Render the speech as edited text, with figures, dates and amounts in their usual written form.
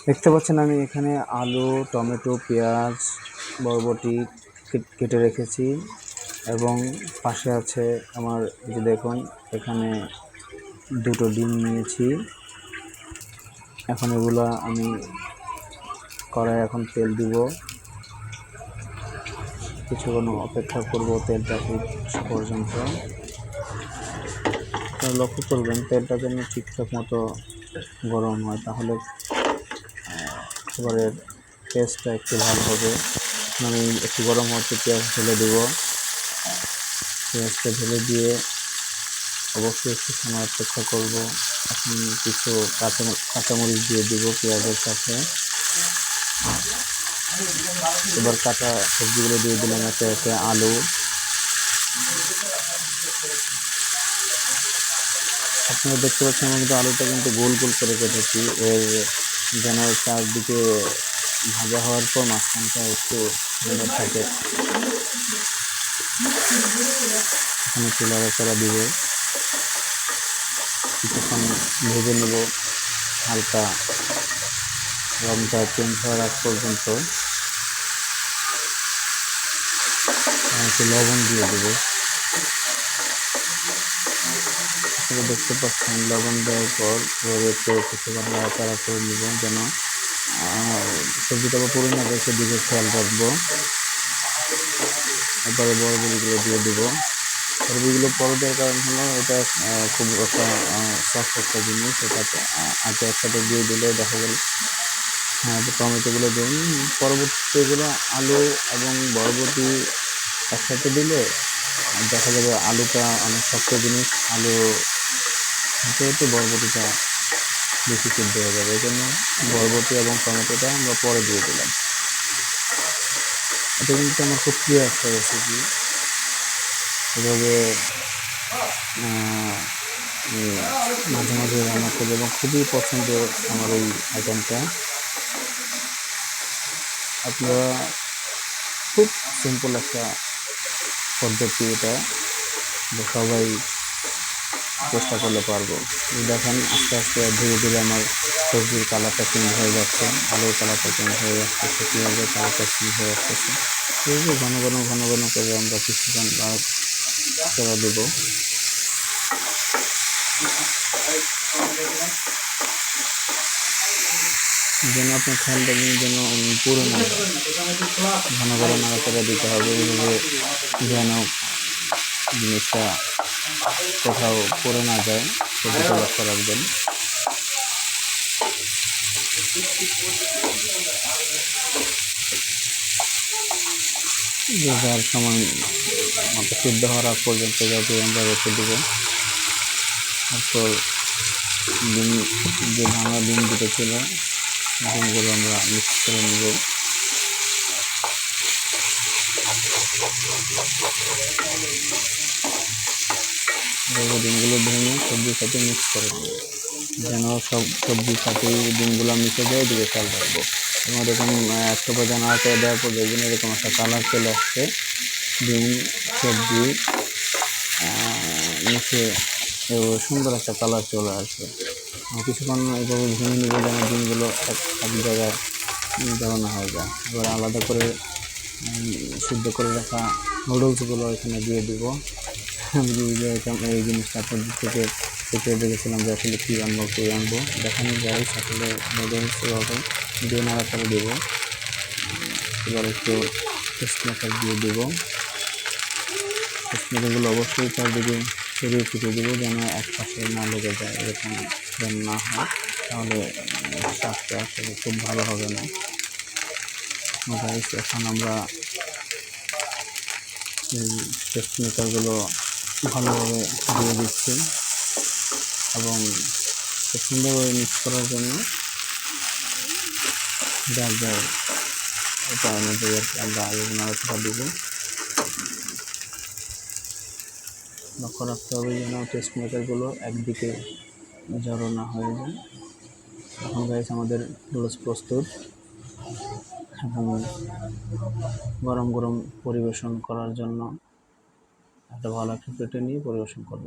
দেখতে পাচ্ছেন আমি এখানে আলু, টমেটো, পেঁয়াজ, বরবটি কেটে রেখেছি এবং পাশে আছে আমার, এই যে দেখুন এখানে দুটো ডিম নিয়েছি। এখন এগুলা আমি কড়াই এখন তেল দিব, কিছুক্ষণ অপেক্ষা করব তেলটা হিট পর্যন্ত। লক্ষ্য করবেন তেলটা যেন ঠিকঠাক মতো গরম হয়, তাহলে খাবারের টেস্টটা একটু ভালো হবে। আমি একটু গরম হতে পেঁয়াজ ঢেলে দেবো। পেঁয়াজটা ঢেলে দিয়ে অবশ্যই একটু সময় অপেক্ষা করব। এখন কিছু কাঁচামরিচ দিয়ে দিব পেঁয়াজের সাথে। এবার কাটা সবজিগুলো দিয়ে দিলাম একে একে। আলু, আপনারা দেখতে পাচ্ছেন আমি কিন্তু আলুটা কিন্তু গোল গোল করে কেটেছি, এর যেন চারদিকে ভাজা হওয়ার পর মাঝখানটা একটু সুন্দর থাকে। এখানে একটু নাড়াচাড়া দিব, কিছুক্ষণ ভেজে নেব হালকা রংটা চেঞ্জ হওয়ার আগ পর্যন্ত। একটু লবণ দিয়ে দেবো। আপনারা দেখতে পাচ্ছেন লবণ দেওয়ার পর এভাবে একটু কিছুক্ষণ নাড়াচাড়া করে নেব, যেন সবজিটা পুরো না যায় সেদিকে খেয়াল রাখবো। এরপরে বরবটিগুলো দিয়ে দেবো। বরবটিগুলো পরে দেওয়ার কারণ হলো এটা খুব একটা সফট একটা জিনিস, এটা আগে একসাথে দিয়ে দিলে দেখা গেল টমেটোগুলো দিন, পরবর্তীতে এগুলো আলু এবং বরবটি একসাথে দিলে দেখা যাবে আলুটা অনেক শক্ত জিনিস, আলু যেহেতু বরবটিটা বেশি সিদ্ধ হয়ে যাবে, এই জন্য বরবটি এবং টমেটোটা আমরা পরে দিয়ে দিলাম। এটা কিন্তু আমার খুব প্রিয় একটা রেসিপি। এভাবে মাঝে মাঝে রান্না করি এবং খুবই পছন্দ আমার এই আইটেমটা। আপনারা খুব সিম্পল একটা পদ্ধতি, এটা সবাই চেষ্টা করলে পারবো। দেখেন আস্তে আস্তে ধীরে ধীরে আমার সবজির কালারটা চেঞ্জ হয়ে যাচ্ছে, আলুর কালারটা চেঞ্জ হয়ে যাচ্ছে, পেঁয়াজের কালারটা চেঞ্জ হয়ে আসতেছে। এইভাবে ঘন ঘন করে আমরা কিছুক্ষণ নাড়াচাড়া দেবো। যেন আপনার খেয়াল রাখবেন যেন পুরো না ঘন নাড়াচাড়া দিতে হবে, এইভাবে যেন জিনিসটা কোথাও পড়ে না যায় সেদিকে লক্ষ্য রাখবেন। যে যার সময় মতো সিদ্ধ হওয়ার আগ পর্যন্ত যাতে আমরা রেখে দেবো। তারপর ডিম, যে ভাঙা ডিম দুটো ছিল ডিমগুলো আমরা মিক্স করে নেব। ডিমগুলো ভেঙে সবজির সাথে মিক্স করে নেব, যেন সব সবজির সাথে ডিমগুলো মিশে যায়, দিকে খেয়াল রাখবো। এবং এরকম একশো পর্যন্ত নাড়াচাড়া দেওয়ার পর দেখবেন এরকম একটা কালার চলে আসছে, ডিম সবজি মিশে সুন্দর একটা কালার চলে আসবে। কিছুক্ষণ এইভাবে ভেঙে নেব যেন ডিমগুলো এক জায়গায় জড়ানো হয়ে যায়। এবার আলাদা করে সিদ্ধ করে রাখা নুডলসগুলো এখানে দিয়ে দিব। আমি এই জিনিসটা আপনাদের থেকে শিখে দেখেছিলাম যে আসলে কী আনবো দেখানো যায়। আসলে নুডলস এভাবে দিয়ে নাড়াচাড়া দেবো। এবার একটু টেস্ট মেকার দিয়ে দেবো। টেস্ট মেকারগুলো অবশ্যই চারদিকে ছড়িয়ে ছিটিয়ে দেবো যেন এক পাশে না লেগে যায়, এরকম যেন না হয়, তাহলে স্বাদটা আসলে খুব ভালো হবে না। এখন আমরা টেস্ট মেকারগুলো ভালোভাবে দিয়ে দিচ্ছি এবং সুন্দরভাবে মিক্স করার জন্য যার যার এটা অনুযায়ী আমরা আগে নাড়াচাড়া দিব। লক্ষ্য রাখতে হবে যেন টেস্ট মেকারগুলো একদিকে জড়ো না হয়ে যায়। এখন গাইস আমাদের নুডলস প্রস্তুত এবং গরম গরম পরিবেশন করার জন্য একটা ভালো একটা প্লেটে নিয়ে পরিবেশন করব।